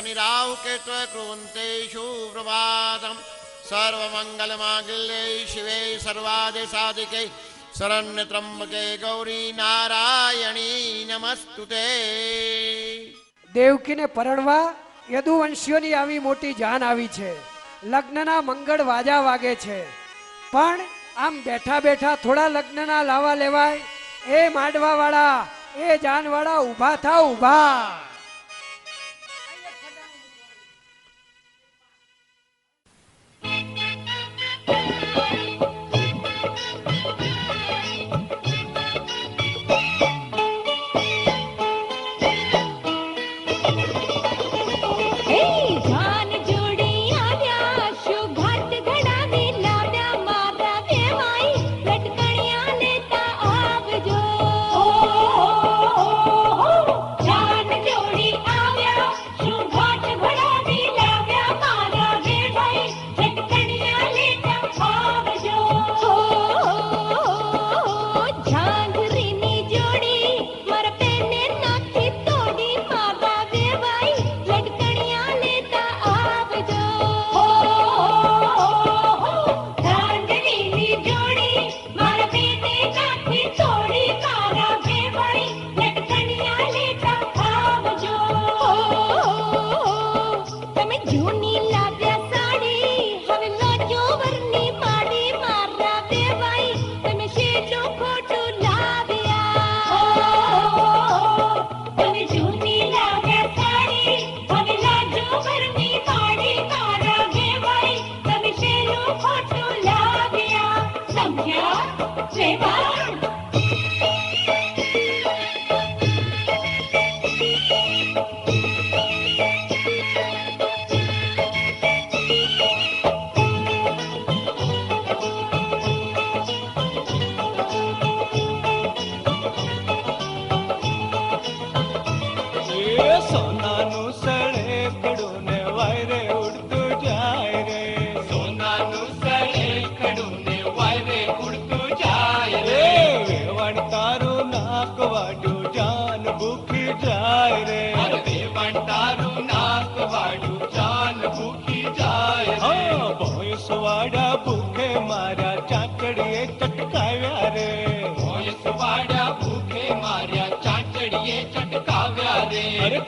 शनि राहु केतु कुर्वन्तेषु प्रभातम् सर्वमङ्गलमाङ्गल्ये शिवे सर्वादिसाधिके शरण्य त्र्यंबके गौरी नारायणी नमस्तुते। દેવકીને પરણવા યદુવંશીઓની આવી મોટી જાન આવી છે, લગ્નના મંગળ વાજા વાગે છે, પણ આમ બેઠા બેઠા થોડા લગ્નના લાવા લેવાય? એ માંડવા વાળા, એ જાન વાળા, ઊભા થાવ, ઊભા.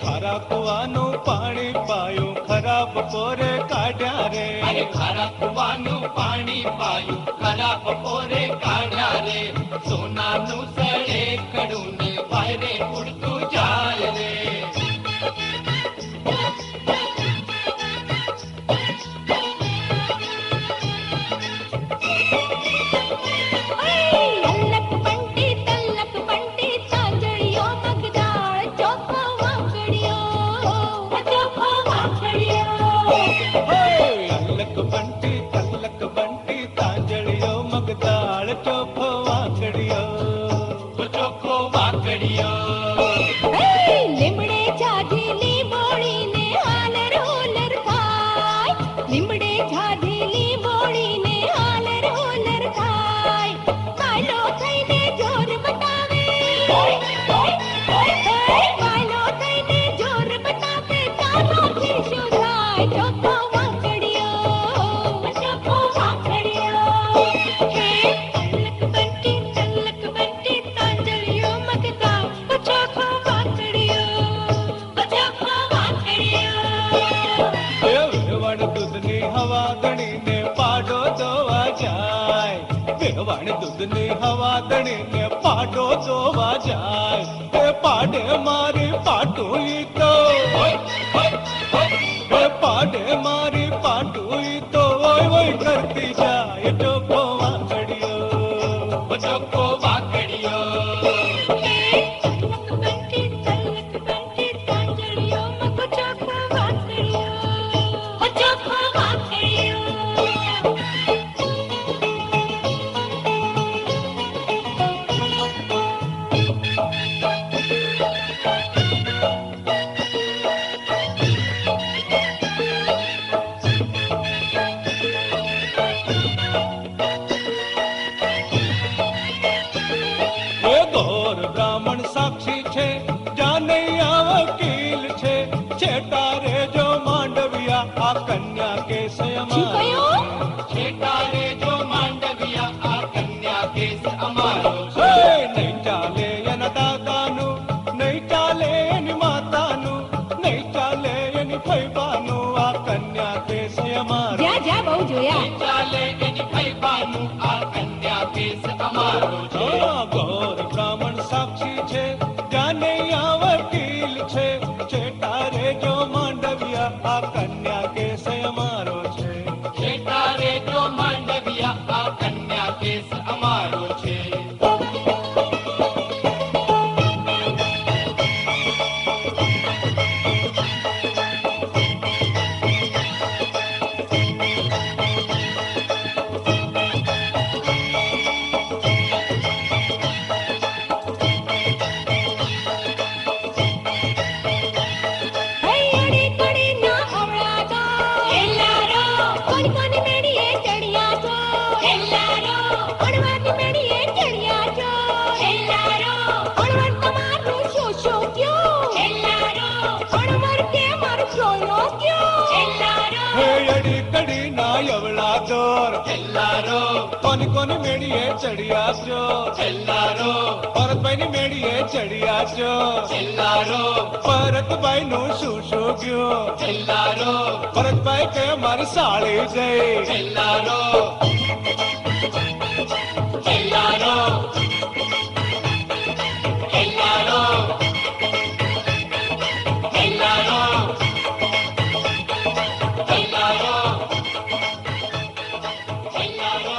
ખરા કુવાનું પાણી પાયું, ખરાબ પોરે કાઢ્યા રે. ખરા કુવાનું પાણી પાયું, ખરાબ પોરે કાઢ્યા રે. સોનાનું સળે ખડું ને વાયરે ઉડતું જાય રે. દૂધની હવા દણીને પાડો જોવા જાય. એ પાડે મારી પાટુઈ તો, એ પાડે મારી પાટુઈ તો ઓય ઓય કરતી જાય. ચોખ્ખો વાંકડીયો, ચોખ્ખો વાંકડીયો. એની ફૈબાનું આ કન્યા કેસ અમારો જ્યાં જ્યાં બહુ જોયા ચાલે એની ફૈબાનું આ કન્યા કેસ અમારો છે ગોર બ્રાહ્મણ સાક્ષી છે જાને આ વકીલ છે ચેટારે જો માંડવિયા આ કન્યા કેસ અમારો છે ચેટારે જો માંડવિયા આ કન્યા કેસ અમારો છે હૈયડી કડી ના અવળા તો હેલ્લારો કોની કોની મેડીએ ચડિયા છો હેલ્લારો અડવાની મેડીએ ચડિયા છો હેલ્લારો અડવણ તમારું શું ક્યો હેલ્લારો અડવર કે મારું જોયો ક્યો હેલ્લારો હેયડી કડી ના યવળા દોર હેલ્લારો કોની કોની મેડીએ ચડિયા છો હેલ્લારો ભરતભાઈ ની મેડીએ ચડિયા છો હેલ્લારો ભરતભાઈ નું શું ગયો હેલ્લારો ભરતભાઈ કે મારી સાળી જઈ હેલ્લારો હેલ્લારો હેલ્લારો હેલ્લારો હેલ્લારો હેલ્લારો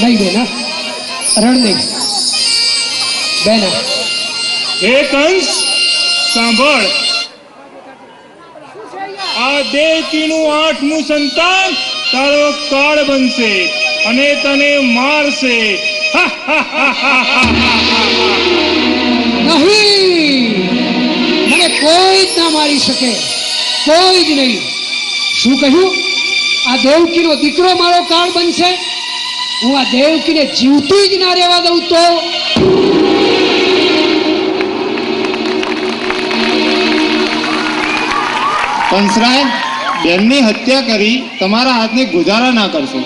નહીં બેન, રણ નહીં બેન. હે કંસ, સાંભળ. આ દેવકીનું 8મું સંતાન તારો કાળ બનશે અને તને મારશે. નહીં, મને કોઈ જ ના મારી શકે, કોઈ જ નહીં. શું કહ્યું? આ દેવકીનો દીકરો મારો કાળ બનશે? હું આ દેવકીને જીવતી જ ના રહેવા દઉં તો? કંસરાય, બેનની હત્યા કરી તમારા હાથને ગુજારા ના કરશો.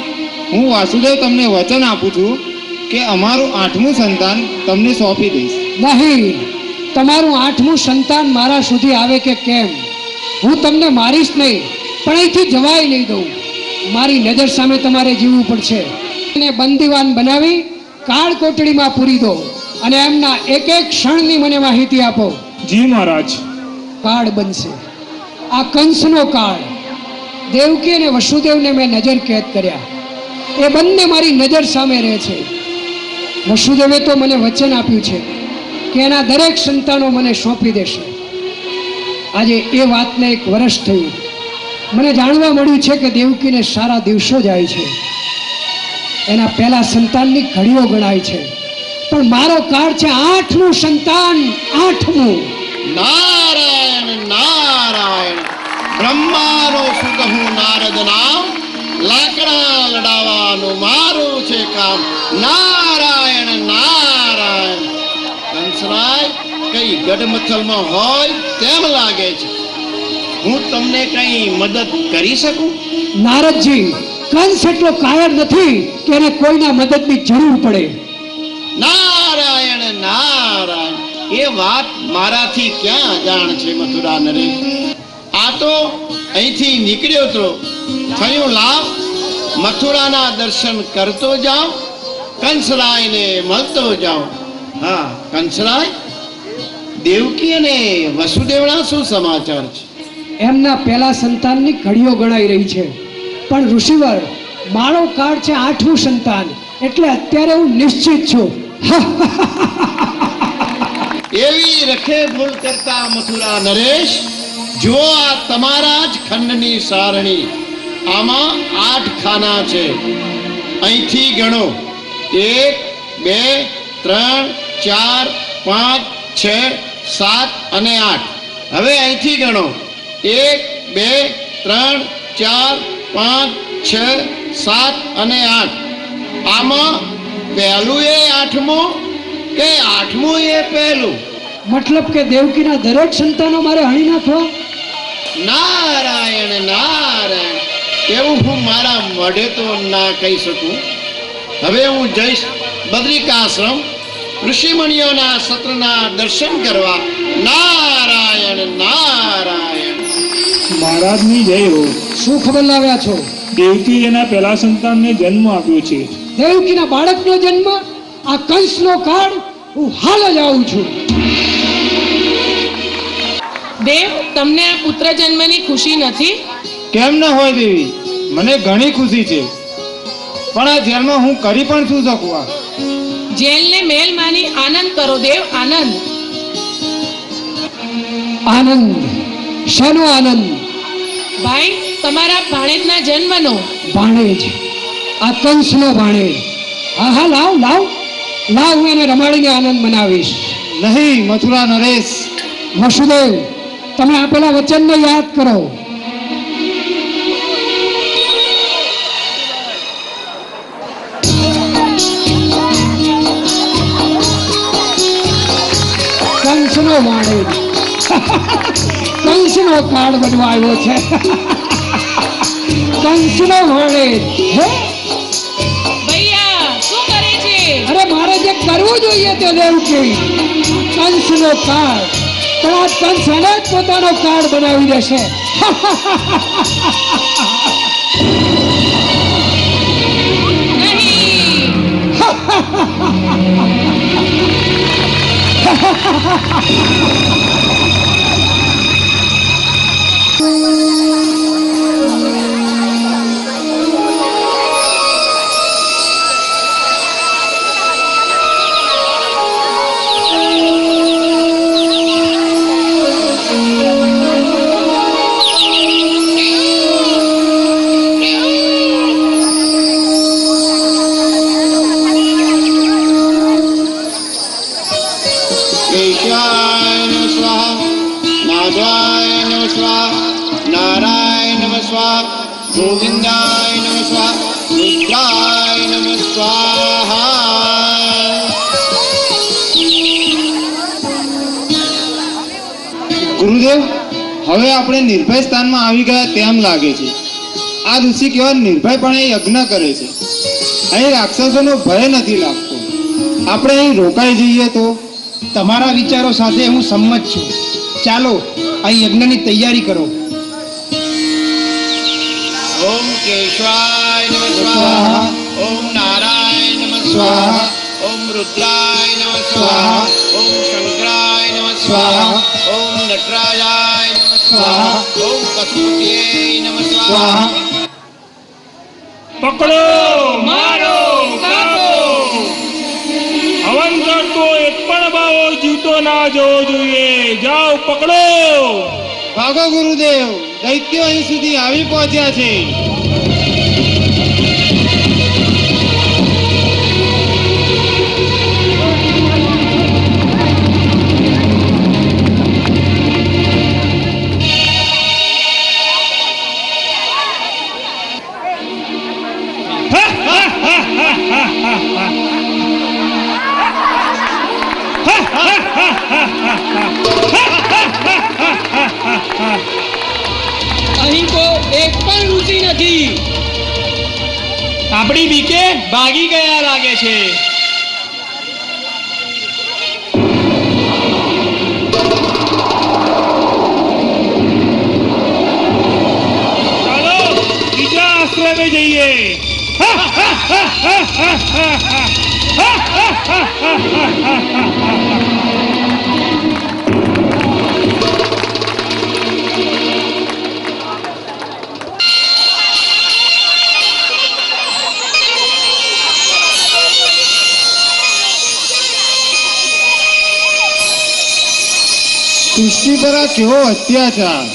હું વાસુદેવ તમને વચન આપું છું કે અમારું 8મું સંતાન તમને સોંપી દઈશ. નહીં, તમારું 8મું સંતાન મારા સુધી આવે કે કેમ, હું તમને મારીશ નહીં, પણ અહીંથી જવાય નહીં દઉં. મારી નજર સામે તમારે જીવવું પડશે. એને બંદીવાન બનાવી કાળ કોટડીમાં પૂરી દો અને એમના એક એક ક્ષણની મને માહિતી આપો. જી મહારાજ. કાળ બનશે, આ કંસનો કાળ. દેવકી અને વસુદેવને મેં નજર કેદ કર્યા, એ બંને મારી નજર સામે રહે છે. વસુદેવે તો મને વચન આપ્યું છે કે એના દરેક સંતાનો મને સોંપી દેશે. આજે એ વાતને 1 વર્ષ થયું. મને જાણવા મળ્યું છે કે દેવકીને સારા દિવસો જાય છે, એના પહેલા સંતાનની ઘડીઓ ગણાય છે. પણ મારો કાળ છે 8મું સંતાન, 8મું. નારાયણ નારાયણ, બ્રહ્માનો સુત હું નારદ નામ, લાકડા લડાવવાનું મારું છે કામ. નારાયણ નારાયણ. કંસરાય, કઈ ગઢમથલમાં હોય તેમ લાગે છે. હું તમને કઈ મદદ કરી શકું? નારદજી, કંસ એટલો કાયર નથી કે એને કોઈના મદદની જરૂર પડે. નારાયણ નારાયણ, એ વાત મારાથી ક્યાં જાણ છે મથુરા નરેશ. આ તો અહીંથી નીકળ્યો તો થયું લાવ મથુરાના દર્શન કરતો જાઉં, કંસરાયને મળતો જાઉં. હા કંસરાય, દેવકી અને વસુદેવના શું સમાચાર છે? એમના પહેલા સંતાનની ઘડીઓ ગણાઈ રહી છે, પણ ઋષિવર મારો કાળ છે 8મું સંતાન, એટલે અત્યારે હું નિશ્ચિત છું. એવી રખે ભૂલ કરતા મથુરા નરેશ, જો આ તમારા જ ખંડની સારણી. આમાં 8 ખાના છે. અહીંથી ગણો 1 2 3 4 5 6 7 અને 8. હવે અહીંથી ગણો 1 2 3 4 5 6 7 અને 8. આમાં પહેલું એ 8મું કે 8મું એ પહેલું? મતલબ કે દેવકીના દરેક સંતાનો મારે હણી નાખવા? નારાયણ નારાયણ, એવું હું મારા મોઢે તો ના કહી શકું. હવે હું જઈશ બદ્રિકાશ્રમ, ઋષિમુનિઓના સત્રના દર્શન કરવા. નારાયણ નારાયણ. મહારાજની જય હો. શું ખબર લાવ્યા છો? દેવકી એના પહેલા સંતાનને જન્મ આપ્યો છે. દેવકીના બાળકનો જન્મ? આ કંસનો કાળ? હું હાલ જ આવું છું. દેવ, તમને આ પુત્ર જન્મની ખુશી નથી? કેમ ન હોય દેવી, મને ઘણી ખુશી છે, પણ આ જેલમાં હું કરી પણ શું શકું? આ જેલને મેલ માની આનંદ કરો દેવ, આનંદ. આનંદ? શાનો આનંદ? ભાઈ, તમારા ભાણેજના જન્મનો. ભાણેજ? આ કંસનો ભાણેજ? હા હા, લાવ લાવ લાવ, હું એને રમાડીને આનંદ મનાવીશ. નહીં મથુરા નરેશ. વસુદેવ, તમે આપેલા વચનને યાદ કરો. કંસનો ભાણેજ, કંસનો કાળ બનવા આવ્યો છે. કંસનો ભાણેજ. હે ભૈયા, શું કરે છે? અરે મારે જે કરવું જોઈએ તે દેવકી. કંસનો કાળ, પણ આ કંસ એને જ પોતાનો કાળ બનાવી દેશે. નહીં. સ્વાહા નારાયણ નમઃ સ્વાહા ગોવિંદાય નમઃ સ્વાહા રુદ્રાય નમઃ સ્વાહા. ગુરુદેવ, હવે આપણે નિર્ભય સ્થાનમાં આવી ગયા તેમ લાગે છે. આ ઋષિ કેવા નિર્ભયપણે યજ્ઞ કરે છે. અહીં રાક્ષસોનો ભય નથી લાગતો. આપણે અહીં રોકાઈ જઈએ તો? તમારા વિચારો સાથે હું સંમત છું. ચાલો અહીં યજ્ઞની તૈયારી કરો. ઓમ કેશવાય નમઃ સ્વાહા ઓમ નારાયણ નમઃ સ્વાહા ઓમ રુદ્રાય નમઃ સ્વાહા ઓમ શંકરાય નમઃ સ્વાહા ઓમ નટરાજાય નમઃ સ્વાહા ઓમ પશુપતયે નમઃ સ્વાહા. પકડો, મારો, કાપો. હવન કરતો એક પણ બાવો જીવતો ના જવો જોઈએ. જાઓ, પકડો. ભાગો ગુરુદેવ, દૈત્યો અહીં સુધી આવી પહોંચ્યા છે. અહીં તો એક પણ ઋષિ નથી. આપણી બીકે ભાગી ગયા લાગે છે. ચાલો બીજા આશ્રમે જઈએ. સૃષ્ટિ પર આ કેવો અત્યાચાર,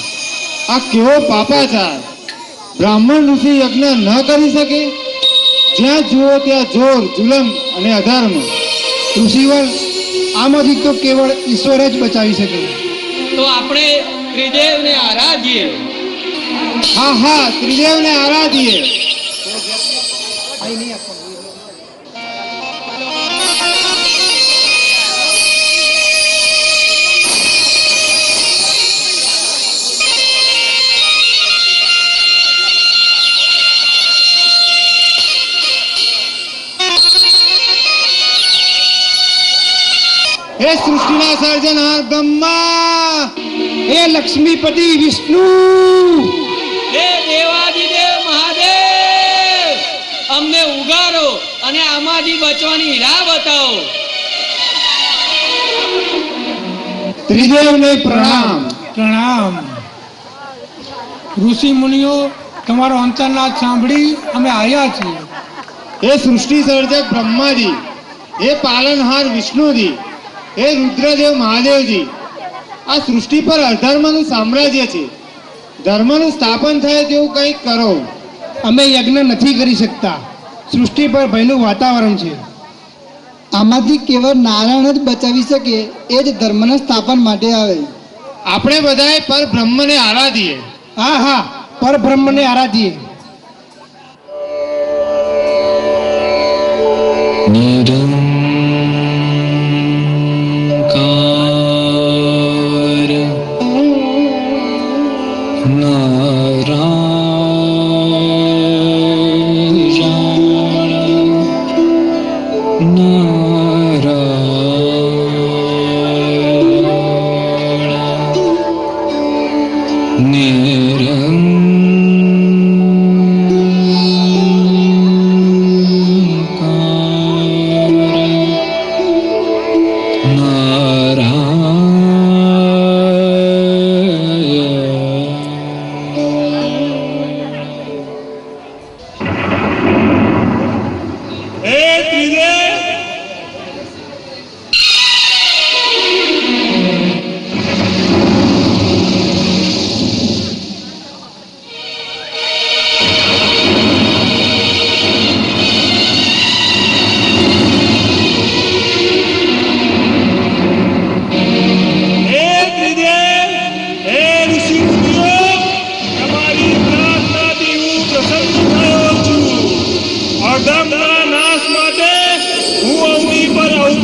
આ કેવો પાપાચાર! બ્રાહ્મણ ઋષિ યજ્ઞ ન કરી શકે? જ્યાં જુઓ ત્યાં જોર, જુલમ અને અધર્મ. ઋષિવર, આમાંથી તો કેવળ ઈશ્વર જ બચાવી શકે. તો આપણે ત્રિદેવને આરાધીએ. હા હા, ત્રિદેવને આરાધીએ. હે સૃષ્ટિના સર્જનહાર બ્રહ્મા, હે લક્ષ્મીપતિ વિષ્ણુ, હે દેવાદિદેવ મહાદેવ, અમને ઉગારો અને આમાંથી બચવાની રાહ બતાવો. ત્રિદેવને પ્રણામ. પ્રણામ. ઋષિ મુનિઓ, તમારો અંતરનાદ સાંભળી અમે આવ્યા છીએ. હે સૃષ્ટિ સર્જક બ્રહ્માજી, હે પાલનહાર વિષ્ણુજી, હે રુદ્રદેવ મહાદેવજી, આ સૃષ્ટિ પર અધર્મનું સામ્રાજ્ય છે. ધર્મનું સ્થાપન થાય તેવું કંઈક કરો. અમે યજ્ઞ નથી કરી શકતા. સૃષ્ટિ પર ભયનું વાતાવરણ છે. આમાંથી કેવળ નારાયણ જ બચાવી શકે, એ જ ધર્મના સ્થાપન માટે આવે. આપણે બધાએ પર બ્રહ્મને આરાધીએ. હા હા, પરબ્રહ્મને આરાધીએ.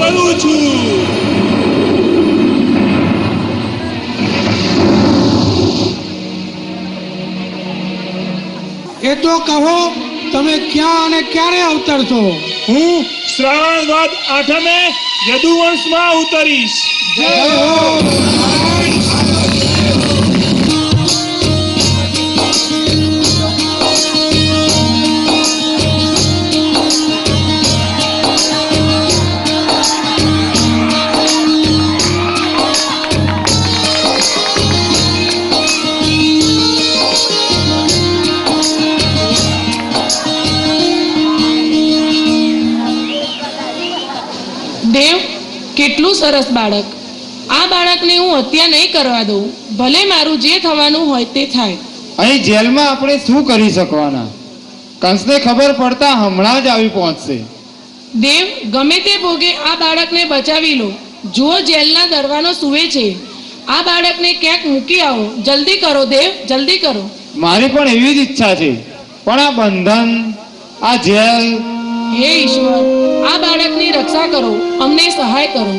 કરું છું. એ તો કહો તમે ક્યાં અને ક્યારે અવતરશો? હું શ્રાવણ વદ આઠમે યદુવંશમાં ઉતરીશ. જય હો. દેવ, કેટલું સરસ બાળક. આ બાળકને હું હત્યા નહીં કરવા દઉં. ભલે મારું જે થવાનું હોય તે થાય. અહીં જેલમાં આપણે શું કરી શકવાના? કંસને ખબર પડતા હમણાં જ આવી પહોંચશે. દેવ, ગમે તે ભોગે આ બાળકને બચાવી લો. જુઓ, જેલના દરવાનો સૂવે છે. આ બાળકને ક્યાંક મૂકી આવો. જલ્દી કરો દેવ, જલ્દી કરો. મારી પણ એવી જ ઈચ્છા છે, પણ આ બંધન, આ જેલ. હે ઈશ્વર, આ બાળકની રક્ષા કરો, અમને સહાય કરો.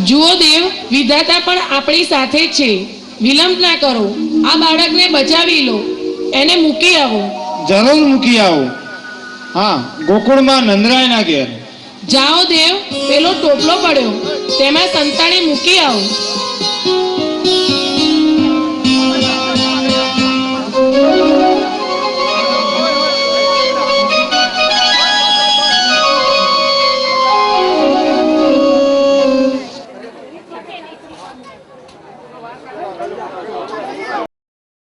જુઓ દેવ, વિધાતા પણ આપણી સાથે જ છે. વિલંબ ના કરો. આ બાળકને બચાવી લો. એને મૂકી આવો. જરૂર મૂકી આવો. હા, ગોકુળમાં નંદરાયના ઘેર. જાઓ દેવ, પેલો ટોપલો પડ્યો, તેમાં સંતાડી મૂકી આવો.